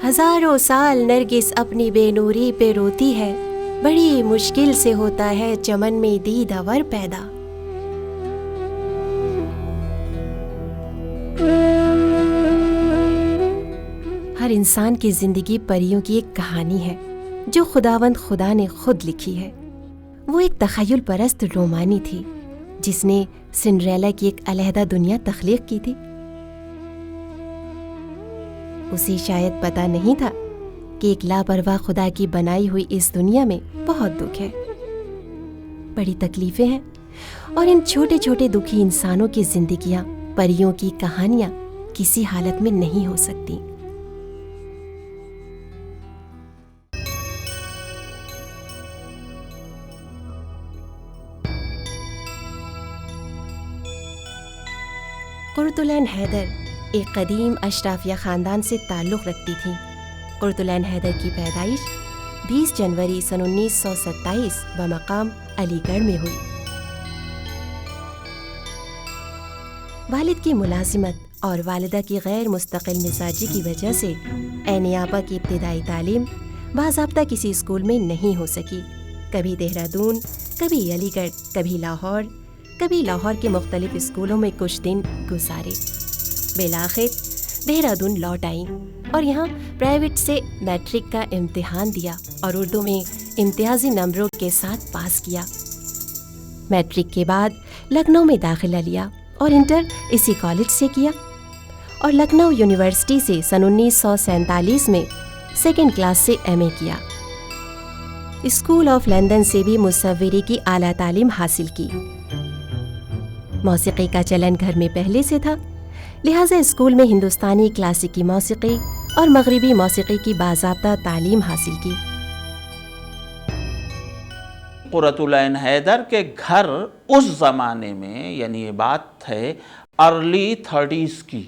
ہزاروں سال نرگس اپنی بے نوری پہ روتی ہے، بڑی مشکل سے ہوتا ہے چمن میں دیدہ پیدا۔ ہر انسان کی زندگی پریوں کی ایک کہانی ہے جو خداوند خدا نے خود لکھی ہے۔ وہ ایک تخیل پرست رومانی تھی جس نے سنڈریلا کی ایک علیحدہ دنیا تخلیق کی تھی۔ اسے شاید پتہ نہیں تھا کہ ایک لاپرواہ خدا کی بنائی ہوئی اس دنیا میں بہت دکھ ہے، بڑی تکلیفیں ہیں، اور ان چھوٹے چھوٹے دکھی انسانوں کی زندگیاں پریوں کی کہانیاں کسی حالت میں نہیں ہو سکتی۔ قرۃ العین حیدر ایک قدیم اشرافیہ خاندان سے تعلق رکھتی تھیں۔ قرۃ العین حیدر کی پیدائش 20 جنوری سن 1927 بمقام علی گڑھ میں ہوئی۔ والد کی ملازمت اور والدہ کی غیر مستقل مزاجی کی وجہ سے عین آپا کی ابتدائی تعلیم باضابطہ کسی اسکول میں نہیں ہو سکی۔ کبھی دہرادون، کبھی علی گڑھ، کبھی لاہور کے مختلف اسکولوں میں کچھ دن گزارے۔ بالآخر دہرادون لوٹ آئیں اور یہاں پرائیویٹ سے میٹرک کا امتحان دیا اور اردو میں امتیازی نمبروں کے ساتھ پاس کیا۔ میٹرک کے بعد لکھنؤ میں داخلہ لیا اور انٹر اسی کالج سے کیا، اور لکھنؤ یونیورسٹی سے سن 1947 میں سیکنڈ کلاس سے ایم اے کیا۔ اسکول آف لندن سے بھی مصوری کی اعلیٰ تعلیم حاصل کی۔ موسیقی کا چلن گھر میں پہلے سے تھا، لہٰذا اسکول میں ہندوستانی کلاسیکی موسیقی اور مغربی موسیقی کی باضابطہ تعلیم حاصل کی۔ قرۃ العین حیدر کے گھر اس زمانے میں، یعنی یہ بات ہے ارلی 30s کی،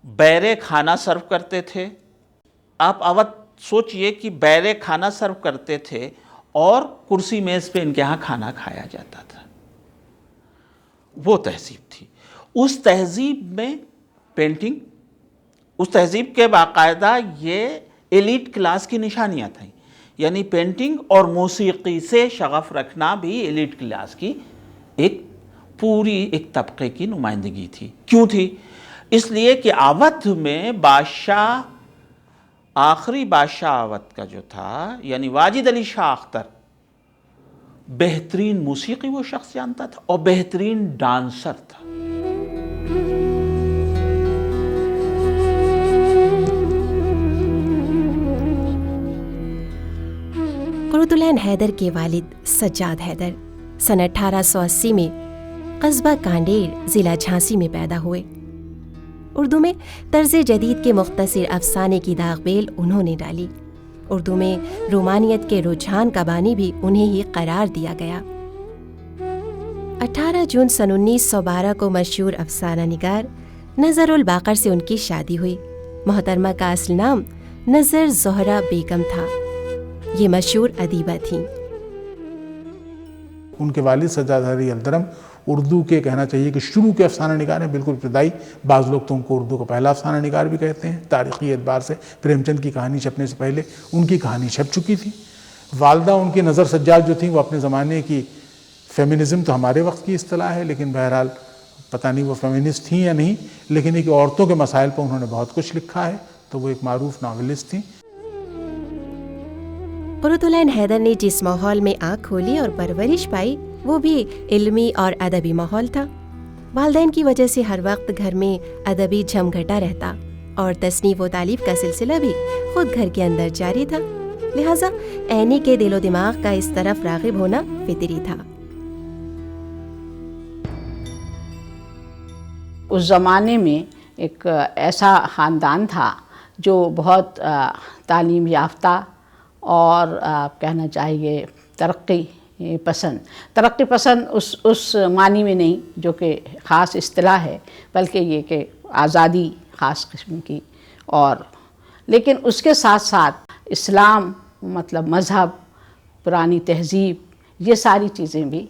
بیرے کھانا سرو کرتے تھے۔ آپ اوت سوچئے کہ بیرے کھانا سرو کرتے تھے اور کرسی میز پہ ان کے ہاں کھانا کھایا جاتا تھا۔ وہ تہذیب تھی۔ اس تہذیب میں پینٹنگ، اس تہذیب کے باقاعدہ یہ ایلیٹ کلاس کی نشانیاں تھیں، یعنی پینٹنگ اور موسیقی سے شغف رکھنا بھی ایلیٹ کلاس کی ایک پوری ایک طبقے کی نمائندگی تھی۔ کیوں تھی؟ اس لیے کہ اودھ میں بادشاہ، آخری بادشاہ اودھ کا جو تھا یعنی واجد علی شاہ اختر، بہترین موسیقی وہ شخص جانتا تھا اور بہترین ڈانسر تھا۔ قرۃ العین حیدر کے والد سجاد حیدر سن 1880 میں قصبہ کانڈیر ضلع جھانسی میں پیدا ہوئے۔ اردو میں طرز جدید کے مختصر افسانے کی داغ بیل انہوں نے ڈالی۔ اردو میں رومانیت کے رجحان کا بانی بھی انہیں ہی قرار دیا گیا۔ 18 جون سن 1912 کو مشہور افسانہ نگار نظر الباقر سے ان کی شادی ہوئی۔ محترمہ کا اصل نام نظر زہرہ بیگم تھا۔ یہ مشہور ادیبہ تھیں۔ ان کے والد سجاد حیدر الدرم اردو کے کہنا چاہیے کہ شروع کے افسانہ نگار ہیں، بالکل ابتدائی۔ بعض لوگ تو ان کو اردو کا پہلا افسانہ نگار بھی کہتے ہیں۔ تاریخی اعتبار سے پریم چند کی کہانی چھپنے سے پہلے ان کی کہانی چھپ چکی تھی۔ والدہ ان کی نظر سجاد جو تھیں وہ اپنے زمانے کی، فیمنزم تو ہمارے وقت کی اصطلاح ہے لیکن بہرحال پتہ نہیں وہ فیمنسٹ تھیں یا نہیں، لیکن ایک عورتوں کے مسائل پر انہوں نے بہت کچھ لکھا ہے، تو وہ ایک معروف ناولسٹ تھیں۔ قرۃ العین حیدر نے جس ماحول میں آنکھ کھولی اور پرورش پائی وہ بھی علمی اور ادبی ماحول تھا۔ والدین کی وجہ سے ہر وقت گھر میں ادبی جھمگھٹا رہتا اور تصنیف و تالیف کا سلسلہ بھی خود گھر کے اندر جاری تھا، لہٰذا عینی کے دل و دماغ کا اس طرف راغب ہونا فطری تھا۔ اس زمانے میں ایک ایسا خاندان تھا جو بہت تعلیم یافتہ اور کہنا چاہیے ترقی پسند اس معنی میں نہیں جو کہ خاص اصطلاح ہے، بلکہ یہ کہ آزادی خاص قسم کی، اور لیکن اس کے ساتھ ساتھ اسلام، مطلب مذہب، پرانی تہذیب، یہ ساری چیزیں بھی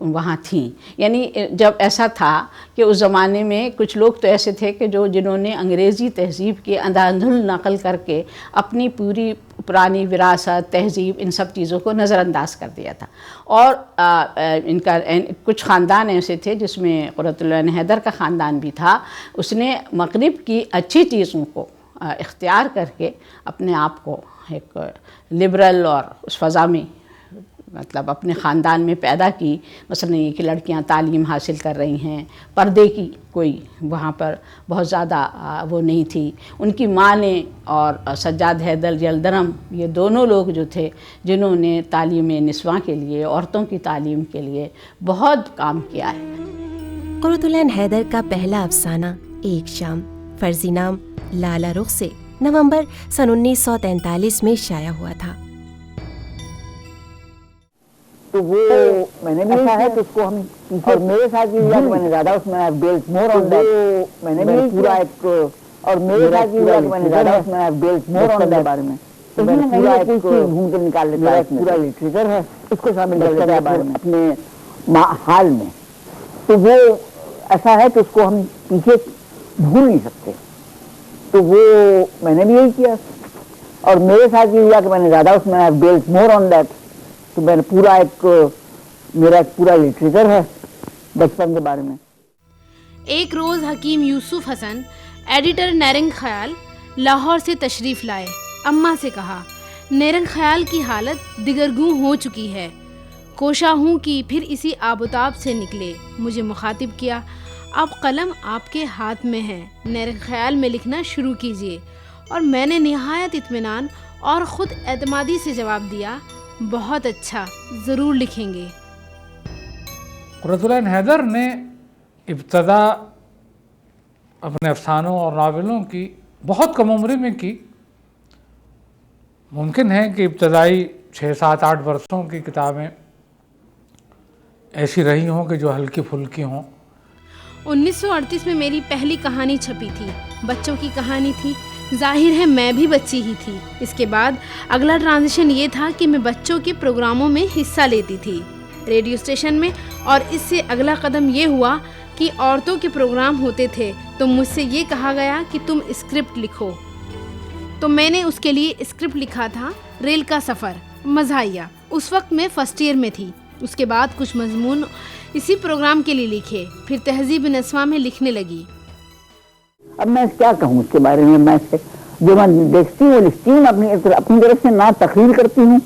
وہاں تھیں. یعنی جب ایسا تھا کہ اس زمانے میں کچھ لوگ تو ایسے تھے کہ جنہوں نے انگریزی تہذیب کی اندھاندھند نقل کر کے اپنی پوری پرانی وراثت، تہذیب، ان سب چیزوں کو نظر انداز کر دیا تھا. اور ان کا کچھ خاندان ایسے تھے جس میں قرۃ العین حیدر کا خاندان بھی تھا. اس نے مغرب کی اچھی چیزوں کو اختیار کر کے اپنے آپ کو ایک لبرل اور اس فضا میں مطلب اپنے خاندان میں پیدا کی. مثلا یہ کہ لڑکیاں تعلیم حاصل کر رہی ہیں، پردے کی کوئی وہاں پر بہت زیادہ وہ نہیں تھی. ان کی ماں نے اور سجاد حیدر یلدرم، یہ دونوں لوگ جو تھے جنہوں نے تعلیم نسواں کے لیے، عورتوں کی تعلیم کے لیے بہت کام کیا ہے. قرۃ العین حیدر کا پہلا افسانہ ایک شام فرضی نام لالا رخ سے نومبر سن 1943 میں شائع ہوا تھا. تو وہ میں نے بھی ایسا ہے تو اس کو ہم اور میرے ساتھ بھی ہوا کہ میں نے زیادہ اس میں بیلٹ مور آن دیٹ، میں نے بھی پورا ایک اور میرے ساتھ بھی ہوا کہ میں نے زیادہ اس میں بیلٹ مور آن دیٹ بارے میں میں نے پورا ایک ڈھونڈ کے نکال لیتا ہے. پورا لٹریچر ہے اس کو شامل کر لیتا ہے بارے میں اپنے حال میں. تو وہ ایسا ہے تو اس کو ہم پیچھے بھول نہیں سکتے. تو وہ میں نے بھی یہی کیا اور میرے ساتھ بھی ہوا کہ میں نے زیادہ اس میں بیلٹ مور آن دیٹ. تو میں نے پورا ایک میرا ایک پورا لٹریچر ہے بچپن کے بارے میں. ایک روز حکیم یوسف حسن، ایڈیٹر نیرنگ خیال، لاہور سے تشریف لائے. اماں سے کہا نیرنگ خیال کی حالت دگرگوں ہو چکی ہے، کوشاں ہوں کہ پھر اسی آب و تاب سے نکلے. مجھے مخاطب کیا، اب قلم آپ کے ہاتھ میں ہے، نیرنگ خیال میں لکھنا شروع کیجیے. اور میں نے نہایت اطمینان اور خود اعتمادی سے جواب دیا، بہت اچھا، ضرور لکھیں گے. قرۃ العین حیدر نے ابتدا اپنے افسانوں اور ناولوں کی بہت کم عمری میں کی. ممکن ہے کہ ابتدائی 6, 7, 8 برسوں کی کتابیں ایسی رہی ہوں کہ جو ہلکی پھلکی ہوں. 1938 میں میری پہلی کہانی چھپی تھی، بچوں کی کہانی تھی. ظاہر ہے میں بھی بچی ہی تھی. اس کے بعد اگلا ٹرانزیشن یہ تھا کہ میں بچوں کے پروگراموں میں حصہ لیتی تھی ریڈیو اسٹیشن میں. اور اس سے اگلا قدم یہ ہوا کہ عورتوں کے پروگرام ہوتے تھے تو مجھ سے یہ کہا گیا کہ تم اسکرپٹ لکھو. تو میں نے اس کے لیے اسکرپٹ لکھا تھا، ریل کا سفر، مزاحیہ. اس وقت میں فرسٹ ایئر میں تھی. اس کے بعد کچھ مضمون اسی پروگرام کے لیے لکھے، پھر تہذیب نسواں میں لکھنے لگی. اب میں کیا کہوں اس کے بارے میں. میں سے جو میں دیکھتی ہوں لکھتی ہوں، اپنی طرف سے نہ تقریر کرتی ہوں،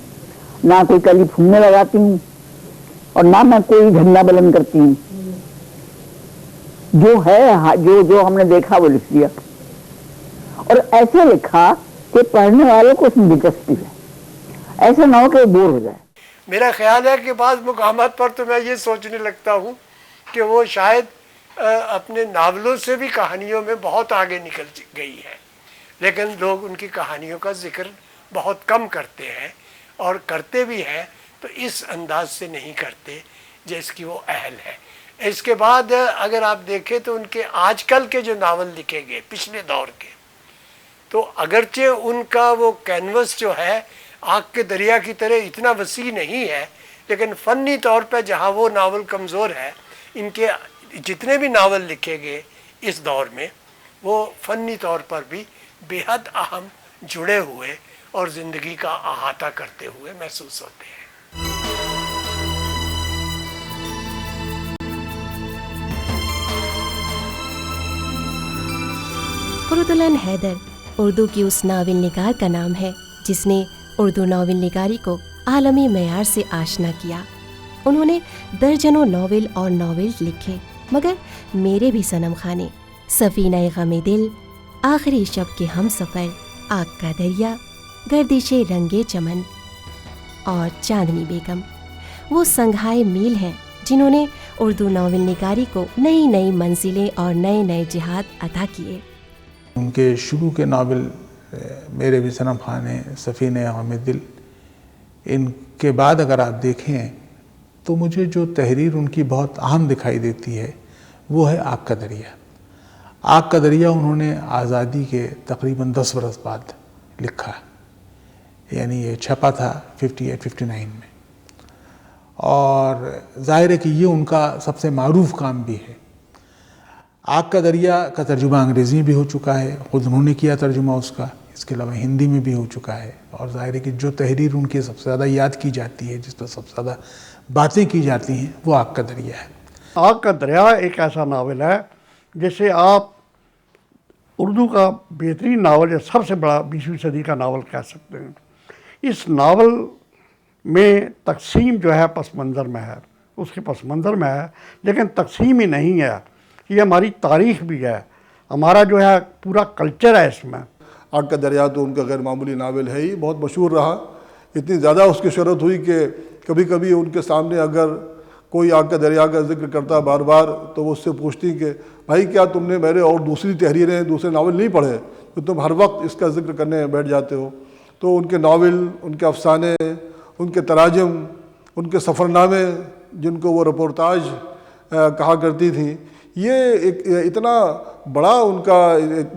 نہ کوئی کلی پھولنے لگاتی ہوں، اور نہ میں کوئی جھنڈا بلند کرتی ہوں. جو ہے جو ہم نے دیکھا وہ لکھ دیا، اور ایسے لکھا کہ پڑھنے والوں کو اس میں دلچسپی ہے، ایسا نہ ہو کہ وہ بور ہو جائے. میرا خیال ہے کہ بعض مقامات پر تو میں یہ سوچنے لگتا ہوں کہ وہ شاید اپنے ناولوں سے بھی کہانیوں میں بہت آگے نکل گئی ہے، لیکن لوگ ان کی کہانیوں کا ذکر بہت کم کرتے ہیں، اور کرتے بھی ہیں تو اس انداز سے نہیں کرتے جس کی وہ اہل ہے. اس کے بعد اگر آپ دیکھیں تو ان کے آج کل کے جو ناول لکھے گئے پچھلے دور کے، تو اگرچہ ان کا وہ کینوس جو ہے آگ کے دریا کی طرح اتنا وسیع نہیں ہے، لیکن فنی طور پہ جہاں وہ ناول کمزور ہے، ان کے جتنے بھی ناول لکھے گئے اس دور میں وہ فنی طور پر بھی بے حد اہم، جڑے ہوئے اور زندگی کا احاطہ کرتے ہوئے محسوس ہوتے ہیں. قرۃ العین حیدر اردو کی اس ناول نگار کا نام ہے جس نے اردو ناول نگاری کو عالمی معیار سے آشنا کیا. انہوں نے درجنوں ناول اور ناولز لکھے، مگر میرے بھی صنم خانے، سفینہ غم دل، آخری شب کے ہم سفر، آگ کا دریا، گردش رنگے چمن اور چاندنی بیگم وہ سنگھائے میل ہیں جنہوں نے اردو ناول نگاری کو نئی نئی منزلیں اور نئے نئے جہاد عطا کیے. ان کے شروع کے ناول میرے بھی صنم خانے، سفینہ غم دل، ان کے بعد اگر آپ دیکھیں تو مجھے جو تحریر ان کی بہت اہم دکھائی دیتی ہے وہ ہے آگ کا دریا. آگ کا دریا انہوں نے آزادی کے تقریباً 10 برس بعد لکھا، یعنی یہ چھپا تھا 58-59 میں، اور ظاہر ہے کہ یہ ان کا سب سے معروف کام بھی ہے۔ آگ کا دریا کا ترجمہ انگریزی میں بھی ہو چکا ہے، خود انہوں نے کیا ترجمہ اس کا، اس کے علاوہ ہندی میں بھی ہو چکا ہے، اور ظاہر ہے کہ جو تحریر ان کی سب سے زیادہ یاد کی جاتی ہے، جس پر سب سے زیادہ باتیں کی جاتی ہیں، وہ آگ کا دریا ہے۔ آگ کا دریا ایک ایسا ناول ہے جسے آپ اردو کا بہترین ناول یا سب سے بڑا 20ویں صدی کا ناول کہہ سکتے ہیں۔ اس ناول میں تقسیم جو ہے پس منظر میں ہے، اس کے پس منظر میں ہے، لیکن تقسیم ہی نہیں ہے، یہ ہماری تاریخ بھی ہے، ہمارا جو ہے پورا کلچر ہے اس میں۔ آگ کا دریا تو ان کا غیر معمولی ناول ہے ہی، بہت مشہور رہا، اتنی زیادہ اس کی شہرت ہوئی کہ کبھی کبھی ان کے سامنے اگر کوئی آگ کا دریا کا ذکر کرتا بار بار تو وہ اس سے پوچھتی کہ بھائی کیا تم نے میرے اور دوسری تحریریں، دوسرے ناول نہیں پڑھے تو تم ہر وقت اس کا ذکر کرنے بیٹھ جاتے ہو؟ تو ان کے ناول، ان کے افسانے، ان کے تراجم، ان کے سفر نامے جن کو وہ رپورتاج کہا کرتی تھیں، یہ ایک اتنا بڑا ان کا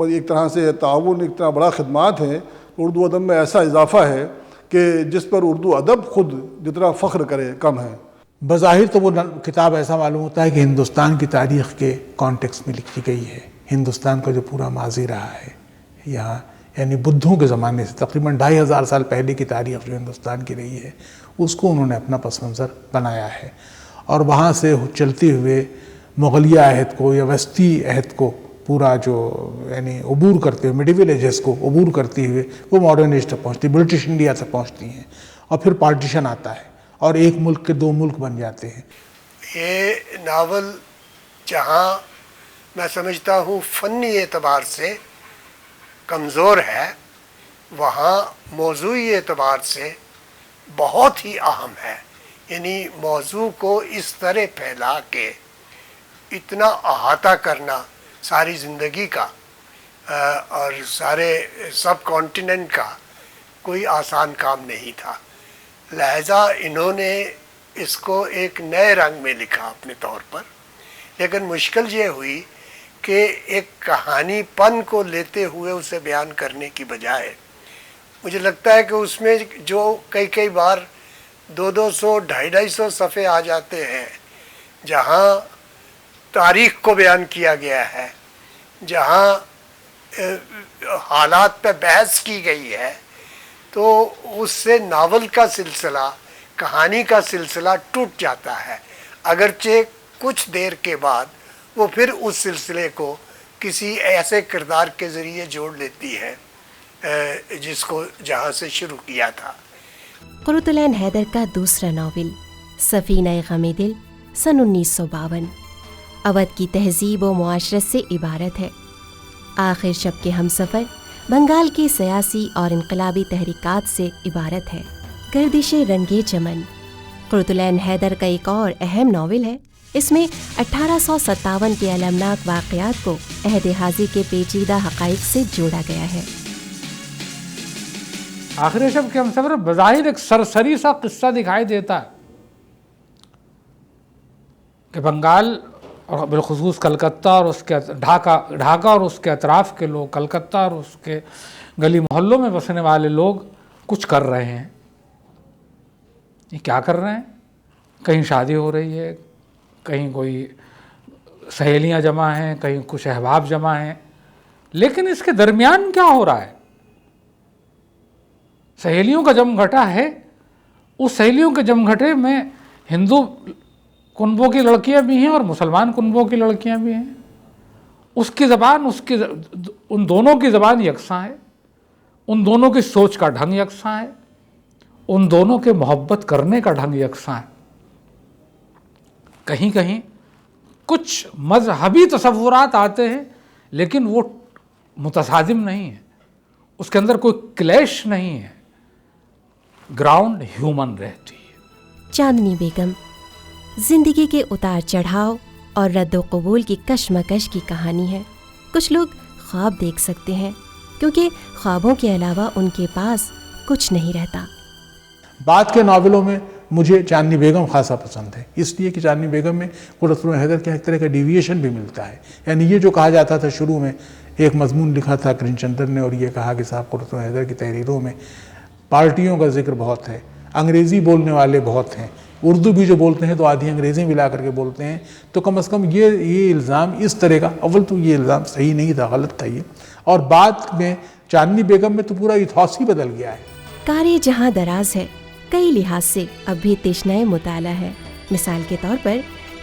ایک طرح سے تعاون، ایک طرح بڑا خدمات ہیں۔ اردو ادب میں ایسا اضافہ ہے کہ جس پر اردو ادب خود جتنا فخر کرے کم ہے۔ بظاہر تو وہ کتاب ایسا معلوم ہوتا ہے کہ ہندوستان کی تاریخ کے کانٹیکس میں لکھی گئی ہے، ہندوستان کا جو پورا ماضی رہا ہے یہاں، یعنی بدھوں کے زمانے سے تقریباً 2500 سال پہلے کی تاریخ جو ہندوستان کی رہی ہے، اس کو انہوں نے اپنا پس منظر بنایا ہے، اور وہاں سے چلتے ہوئے مغلیہ عہد کو یا وسطی عہد کو پورا جو یعنی عبور کرتے ہوئے، میڈیول ایجز کو عبور کرتے ہوئے وہ ماڈرن ایج تک پہنچتی، برٹش انڈیا تک پہنچتی ہیں، اور پھر پارٹیشن آتا ہے اور ایک ملک کے 2 ملک بن جاتے ہیں۔ یہ ناول جہاں میں سمجھتا ہوں فنی اعتبار سے کمزور ہے، وہاں موضوعی اعتبار سے بہت ہی اہم ہے۔ یعنی موضوع کو اس طرح پھیلا کے اتنا احاطہ کرنا ساری زندگی کا اور سارے سب کانٹیننٹ کا کوئی آسان کام نہیں تھا، لہذا انہوں نے اس کو ایک نئے رنگ میں لکھا اپنے طور پر، لیکن مشکل یہ ہوئی کہ ایک کہانی پن کو لیتے ہوئے اسے بیان کرنے کی بجائے مجھے لگتا ہے کہ اس میں جو کئی بار 200 250 صفحے آ جاتے ہیں، جہاں تاریخ کو بیان کیا گیا ہے، جہاں حالات پہ بحث کی گئی ہے، تو اس سے ناول کا سلسلہ، کہانی کا سلسلہ ٹوٹ جاتا ہے، اگرچہ کچھ دیر کے بعد وہ پھر اس سلسلے کو کسی ایسے کردار کے ذریعے جوڑ لیتی ہے جس کو جہاں سے شروع کیا تھا۔ قرۃ العین حیدر کا دوسرا ناول سفینہ غم دل سن 1952 اودھ کی تہذیب و معاشرت سے عبارت ہے۔ آخر شب کے ہم سفر بنگال کی سیاسی اور انقلابی تحریکات سے عبارت ہے۔ گردش رنگے چمن قرۃ العین حیدر کا ایک اور اہم ناول ہے۔ اس میں 1857 کے المناک واقعات کو عہد حاضر کے پیچیدہ حقائق سے جوڑا گیا ہے۔ آخر شب کے ہم سفر بظاہر ایک سرسری سا قصہ دکھائی دیتا ہے کہ بنگال اور بالخصوص کلکتہ اور اس کے ڈھاکہ اور اس کے اطراف کے لوگ، کلکتہ اور اس کے گلی محلوں میں بسنے والے لوگ کچھ کر رہے ہیں۔ یہ کیا کر رہے ہیں؟ کہیں شادی ہو رہی ہے، کہیں کوئی سہیلیاں جمع ہیں، کہیں کچھ احباب جمع ہیں، لیکن اس کے درمیان کیا ہو رہا ہے؟ سہیلیوں کا جم گھٹا ہے، اس سہیلیوں کے جم گھٹے میں ہندو کنبوں کی لڑکیاں بھی ہیں اور مسلمان کنبوں کی لڑکیاں بھی ہیں۔ اس کی زبان، ان دونوں کی زبان یکساں ہے، ان دونوں کی سوچ کا ڈھنگ یکساں ہے، ان دونوں کے محبت کرنے کا ڈھنگ یکساں ہے۔ کہیں کہیں کچھ مذہبی تصورات آتے ہیں لیکن وہ متصادم نہیں ہے، اس کے اندر کوئی کلیش نہیں ہے، گراؤنڈ ہیومن رہتی ہے۔ چاندنی بیگم زندگی کے اتار چڑھاؤ اور رد و قبول کی کشمکش کی کہانی ہے۔ کچھ لوگ خواب دیکھ سکتے ہیں کیونکہ خوابوں کے علاوہ ان کے پاس کچھ نہیں رہتا۔ بعد کے ناولوں میں مجھے چاندنی بیگم خاصا پسند ہے، اس لیے کہ چاندنی بیگم میں قرۃ العین حیدر کا ایک طرح کا ڈیویشن بھی ملتا ہے۔ یعنی یہ جو کہا جاتا تھا شروع میں، ایک مضمون لکھا تھا کرن چندر نے اور یہ کہا کہ صاحب قرۃ العین حیدر کی تحریروں میں پارٹیوں کا ذکر بہت ہے، انگریزی بولنے والے بہت ہیں، اردو بھی جو بولتے ہیں تو آدھی انگریزی ملا کر کے بولتے ہیں. تو کم از کم یہ الزام اس طرح کا، اول تو یہ الزام صحیح نہیں تھا، غلط تھا یہ. اور بعد میں چاندنی بیگم میں تو پورا ایتھوس ہی بدل گیا ہے. کار جہاں دراز ہے کئی لحاظ سے اب بھی تشنہ مطالعہ ہے. مثال کے طور پر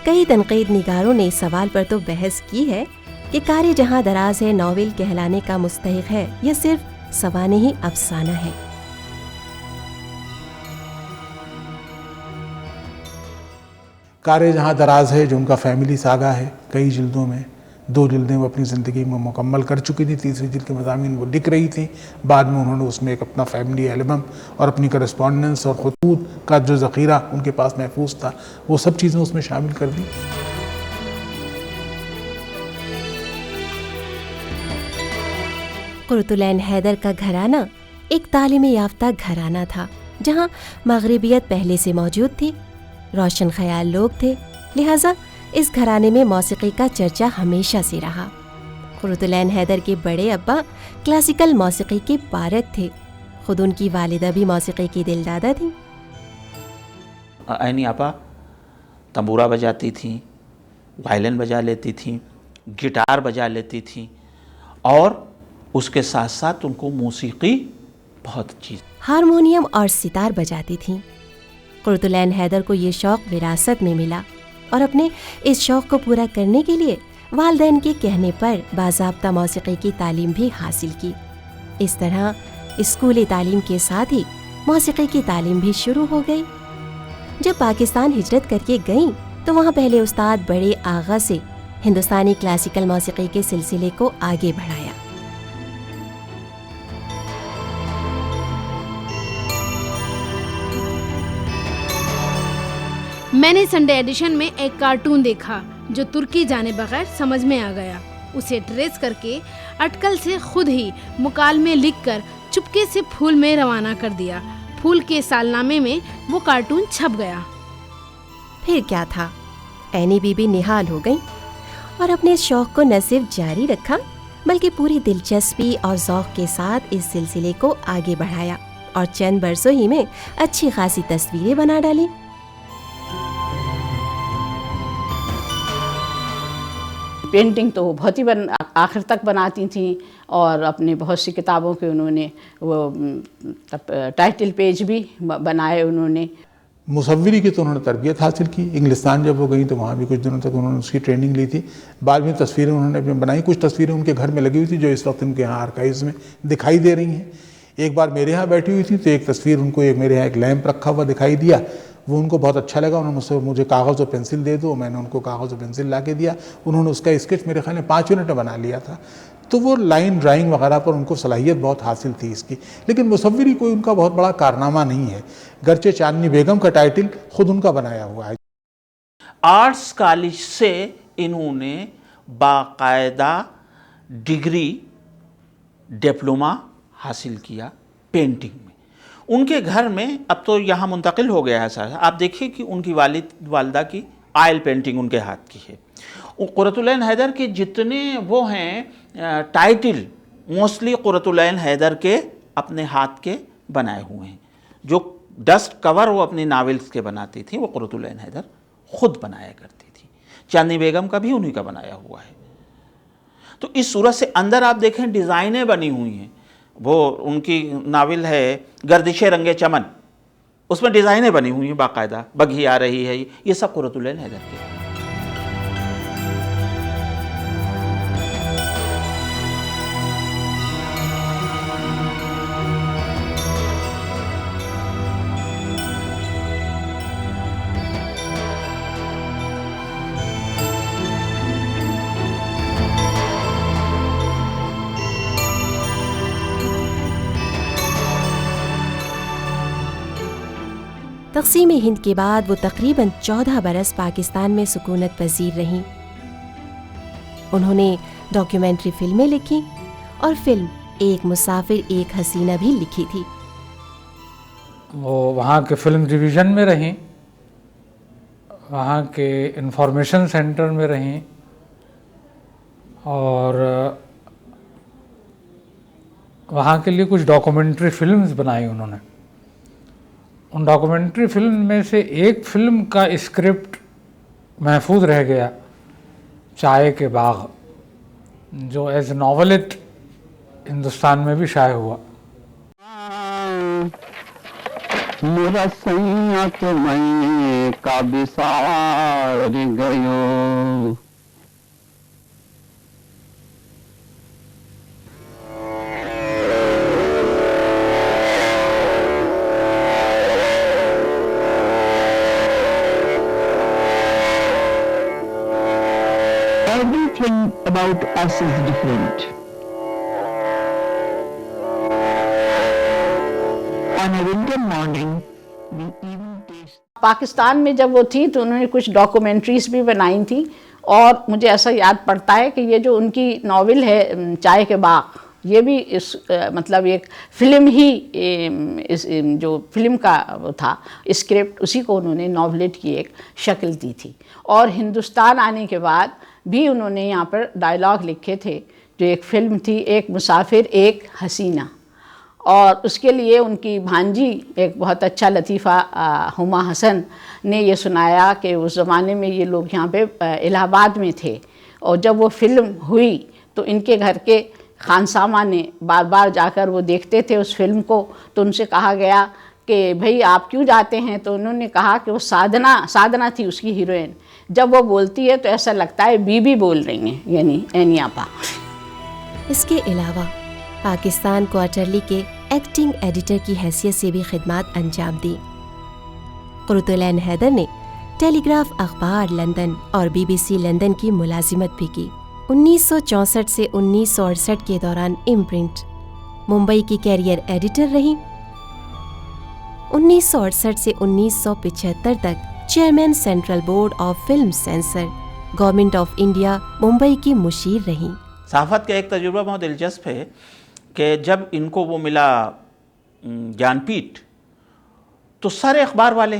کئی تنقید نگاروں نے اس سوال پر تو بحث کی ہے کہ کار جہاں دراز ہے ناول کہلانے کا مستحق ہے یا صرف سوانحی افسانہ ہے. کار جہاں دراز ہے جو ان کا فیملی ساگا ہے، کئی جلدوں میں، 2 جلدیں وہ اپنی زندگی میں مکمل کر چکی تھیں، تیسری جلد کے مضامین وہ لکھ رہی تھیں. بعد میں انہوں نے اس میں ایک اپنا فیملی البم اور اپنی کرسپونڈنس اور خطوط کا جو ذخیرہ ان کے پاس محفوظ تھا وہ سب چیزیں اس میں شامل کر دیں. قرۃ العین حیدر کا گھرانہ ایک تعلیم یافتہ گھرانہ تھا جہاں مغربیت پہلے سے موجود تھی، روشن خیال لوگ تھے، لہٰذا اس گھرانے میں موسیقی کا چرچا ہمیشہ سے رہا. قرۃ العین حیدر کے بڑے ابا کلاسیکل موسیقی کے پارک تھے. خود ان کی والدہ بھی موسیقی کی دلدادہ تھیں. عینی آپا تنبورہ بجاتی تھیں، وائلن بجا لیتی تھیں، گٹار بجا لیتی تھیں، اور اس کے ساتھ ساتھ ان کو موسیقی بہت اچھی. ہارمونیم اور ستار بجاتی تھیں. قرۃ العین حیدر کو یہ شوق وراثت میں ملا اور اپنے اس شوق کو پورا کرنے کے لیے والدین کے کہنے پر باضابطہ موسیقی کی تعلیم بھی حاصل کی. اس طرح اسکولی تعلیم کے ساتھ ہی موسیقی کی تعلیم بھی شروع ہو گئی. جب پاکستان ہجرت کر کے گئیں تو وہاں پہلے استاد بڑے آغا سے ہندوستانی کلاسیکل موسیقی کے سلسلے کو آگے بڑھایا. میں نے سنڈے ایڈیشن میں ایک کارٹون دیکھا جو ترکی جانے بغیر سمجھ میں آ گیا. اسے ٹریس کر کے اٹکل سے خود ہی مکالمے لکھ کر چپکے سے پھول میں روانہ کر دیا. پھول کے سالنامے میں وہ کارٹون چھپ گیا. پھر کیا تھا، عینی بی بی نہال ہو گئیں اور اپنے شوق کو نہ صرف جاری رکھا بلکہ پوری دلچسپی اور ذوق کے ساتھ اس سلسلے کو آگے بڑھایا اور چند برسوں ہی میں اچھی خاصی تصویریں بنا ڈالیں. پینٹنگ تو وہ بہت ہی آخر تک بناتی تھیں اور اپنے بہت سی کتابوں کے انہوں نے وہ ٹائٹل پیج بھی بنائے. انہوں نے مصوری کی تو انہوں نے تربیت حاصل کی. انگلستان جب وہ گئیں تو وہاں بھی کچھ دنوں تک انہوں نے اس کی ٹریننگ لی تھی. بعد میں تصویریں انہوں نے بنائی. کچھ تصویریں ان کے گھر میں لگی ہوئی تھی جو اس وقت ان کے یہاں آرکائیوز میں دکھائی دے رہی ہیں. ایک بار میرے یہاں بیٹھی ہوئی تھی تو ایک تصویر ان کو میرے یہاں ایک لیمپ رکھا ہوا دکھائی دیا. وہ ان کو بہت اچھا لگا. انہوں نے مجھے کاغذ اور پنسل دے دو. میں نے ان کو کاغذ اور پنسل لا کے دیا. انہوں نے اس کا اسکیچ میرے خیال میں 5 منٹ میں بنا لیا تھا. تو وہ لائن ڈرائنگ وغیرہ پر ان کو صلاحیت بہت حاصل تھی اس کی. لیکن مصوری کوئی ان کا بہت بڑا کارنامہ نہیں ہے، گرچہ چاندنی بیگم کا ٹائٹل خود ان کا بنایا ہوا ہے. آرٹس کالج سے انہوں نے باقاعدہ ڈگری ڈپلومہ حاصل کیا پینٹنگ میں. ان کے گھر میں اب تو یہاں منتقل ہو گیا ہے سر. آپ دیکھیے کہ ان کی والدہ کی آئل پینٹنگ ان کے ہاتھ کی ہے. قرۃ العین حیدر کے جتنے وہ ہیں ٹائٹل موسٹلی قرۃ العین حیدر کے اپنے ہاتھ کے بنائے ہوئے ہیں. جو ڈسٹ کور وہ اپنی ناولز کے بناتی تھیں وہ قرۃ العین حیدر خود بنایا کرتی تھی. چاندنی بیگم کا بھی انہی کا بنایا ہوا ہے. تو اس صورت سے اندر آپ دیکھیں ڈیزائنیں بنی ہوئی ہیں. وہ ان کی ناول ہے گردش رنگ چمن، اس میں ڈیزائنیں بنی ہوئی ہیں باقاعدہ. بگھی آ رہی ہے، یہ سب قرۃ العین حیدر کے. تقسیم ہند کے بعد وہ تقریباً 14 برس پاکستان میں سکونت پذیر رہیں. انہوں نے ڈاکیومنٹری فلمیں لکھی اور فلم ایک مسافر ایک حسینہ بھی لکھی تھی. وہ وہاں کے فلم ڈویژن میں رہیں، وہاں کے انفارمیشن سینٹر میں رہیں اور وہاں کے لیے کچھ ڈاکومنٹری فلمز بنائی انہوں نے. ان ڈاکومنٹری فلم میں سے ایک فلم کا اسکرپٹ محفوظ رہ گیا، چائے کے باغ، جو ایز ناولٹ ہندوستان میں بھی شائع ہوا۔ میرا سیاں تو میں کا بسار give, Everything about us is different. On a winter morning, we even taste. Pakistan میں جب وہ تھی تو انہوں نے کچھ ڈاکومنٹریز بھی بنائی تھیں، اور مجھے ایسا یاد پڑتا ہے کہ یہ جو ان کی ناول ہے چائے کے باغ، یہ بھی اس مطلب ایک فلم ہی، جو فلم کا وہ تھا اسکرپٹ، اسی کو انہوں نے ناولٹ کی ایک شکل دی تھی۔ اور ہندوستان آنے کے بعد بھی انہوں نے یہاں پر ڈائلاگ لکھے تھے، جو ایک فلم تھی ایک مسافر ایک حسینہ، اور اس کے لیے ان کی بھانجی ایک بہت اچھا لطیفہ ہما حسن نے یہ سنایا کہ اس زمانے میں یہ لوگ یہاں پہ الہ آباد میں تھے، اور جب وہ فلم ہوئی تو ان کے گھر کے خانسامہ نے بار بار جا کر وہ دیکھتے تھے اس فلم کو، تو ان سے کہا گیا کہ بھئی آپ کیوں جاتے ہیں؟ تو انہوں نے کہا کہ وہ سادھنا تھی اس کی ہیروئن، جب وہ بولتی ہے تو ایسا لگتا ہے بی بی بول رہی ہیں، یعنی اینی آپا۔ اس کے علاوہ پاکستان کوارٹرلی کے ایکٹنگ ایڈیٹر کی حیثیت سے بھی خدمات انجام دی۔ قرۃ العین حیدر نے ٹیلی گراف اخبار لندن اور بی بی سی لندن کی ملازمت بھی کی۔ 1964 سے 1968 کے دوران امپرنٹ ممبئی کی کیریئر ایڈیٹر رہیں۔ 1968 سے 1975 تک chairman central board of film censor, government of India, Mumbai کی مشیر رہیں۔ صحافت کا ایک تجربہ بہت دلچسپ ہے کہ جب ان کو وہ ملا جان پیٹ، تو سارے اخبار والے،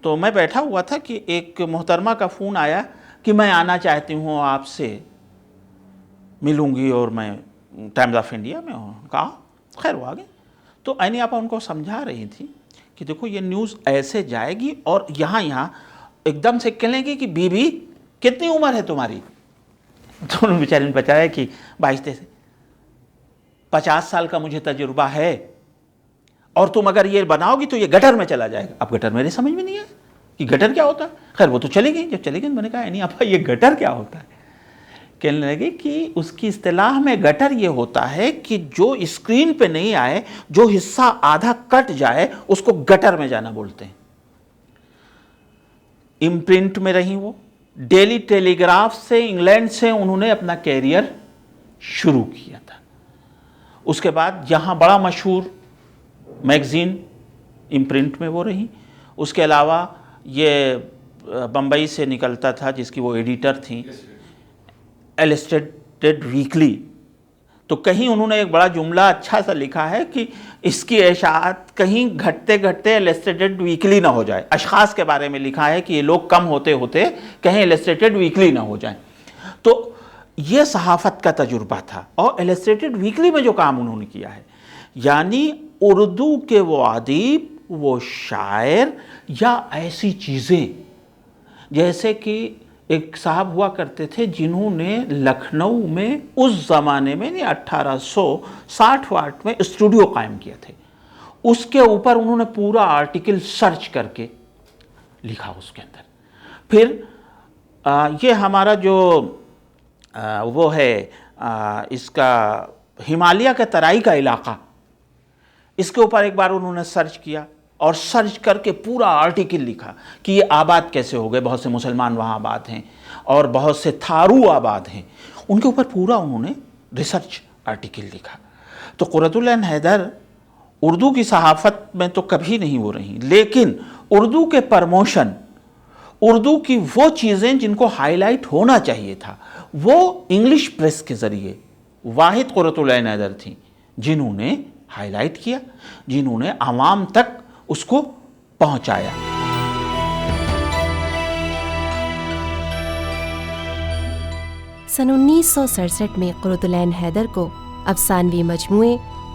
تو میں بیٹھا ہوا تھا کہ ایک محترمہ کا فون آیا کہ میں آنا چاہتی ہوں، آپ سے ملوں گی، اور میں ٹائمز آف انڈیا میں ہوں۔ کہا خیر وہ آگے، تو عینی آپا ان کو سمجھا رہی تھی کہ دیکھو یہ نیوز ایسے جائے گی، اور یہاں ایک دم سے کہلیں گی کہ بی بی کتنی عمر ہے تمہاری؟ تو انہوں نے بیچارے نے بتایا کہ 22 سے 50 سال کا مجھے تجربہ ہے، اور تم اگر یہ بناؤ گی تو یہ گٹر میں چلا جائے گا۔ اب گٹر میرے سمجھ میں نہیں ہے کہ گٹر کیا ہوتا ہے۔ خیر وہ تو چلی گئی، جب چلی گئی میں نے کہا نہیں آپا یہ گٹر کیا ہوتا ہے؟ کہنے لگے کہ اس کی اصطلاح میں گٹر یہ ہوتا ہے کہ جو اسکرین پہ نہیں آئے، جو حصہ آدھا کٹ جائے، اس کو گٹر میں جانا بولتے ہیں۔ امپرنٹ میں رہی وہ، ڈیلی ٹیلی گراف سے انگلینڈ سے انہوں نے اپنا کیریئر شروع کیا تھا۔ اس کے بعد یہاں بڑا مشہور میگزین امپرنٹ میں وہ رہی۔ اس کے علاوہ یہ بمبئی سے نکلتا تھا جس کی وہ ایڈیٹر تھیں، ایلسٹریٹڈ ویکلی، تو کہیں انہوں نے ایک بڑا جملہ اچھا سا لکھا ہے کہ اس کی اشاعت کہیں گھٹتے گھٹتے ایلسٹریٹڈ ویکلی نہ ہو جائے۔ اشخاص کے بارے میں لکھا ہے کہ یہ لوگ کم ہوتے ہوتے کہیں ایلسٹریٹڈ ویکلی نہ ہو جائیں۔ تو یہ صحافت کا تجربہ تھا، اور ایلسٹریٹڈ ویکلی میں جو کام انہوں نے کیا ہے، یعنی اردو کے وہ ادیب، وہ شاعر، یا ایسی چیزیں جیسے کہ ایک صاحب ہوا کرتے تھے جنہوں نے لکھنؤ میں اس زمانے میں 1860 میں اسٹوڈیو قائم کیا تھے، اس کے اوپر انہوں نے پورا آرٹیکل سرچ کر کے لکھا اس کے اندر۔ پھر یہ ہمارا جو وہ ہے اس کا ہمالیہ کے ترائی کا علاقہ، اس کے اوپر ایک بار انہوں نے سرچ کیا، اور سرچ کر کے پورا آرٹیکل لکھا کہ یہ آباد کیسے ہو گئے، بہت سے مسلمان وہاں آباد ہیں اور بہت سے تھارو آباد ہیں، ان کے اوپر پورا انہوں نے ریسرچ آرٹیکل لکھا۔ تو قرۃ العین حیدر اردو کی صحافت میں تو کبھی نہیں وہ رہی، لیکن اردو کے پرموشن، اردو کی وہ چیزیں جن کو ہائی لائٹ ہونا چاہیے تھا، وہ انگلش پریس کے ذریعے واحد قرۃ العین حیدر تھیں جنہوں نے ہائی لائٹ کیا، جنہوں نے عوام تک اس کو پہنچایا۔ سن 1967 میں قرۃ العین حیدر کو افسانوی مجموعے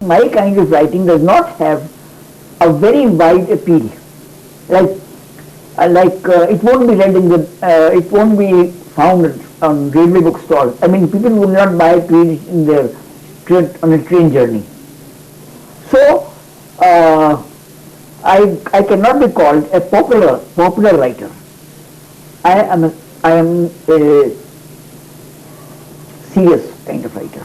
My kind of writing does not have a very wide appeal. It won't be read in it won't be found on railway bookstores. I mean, people will not buy it in on a train journey. So, I cannot be called a popular writer. I am a serious kind of writer.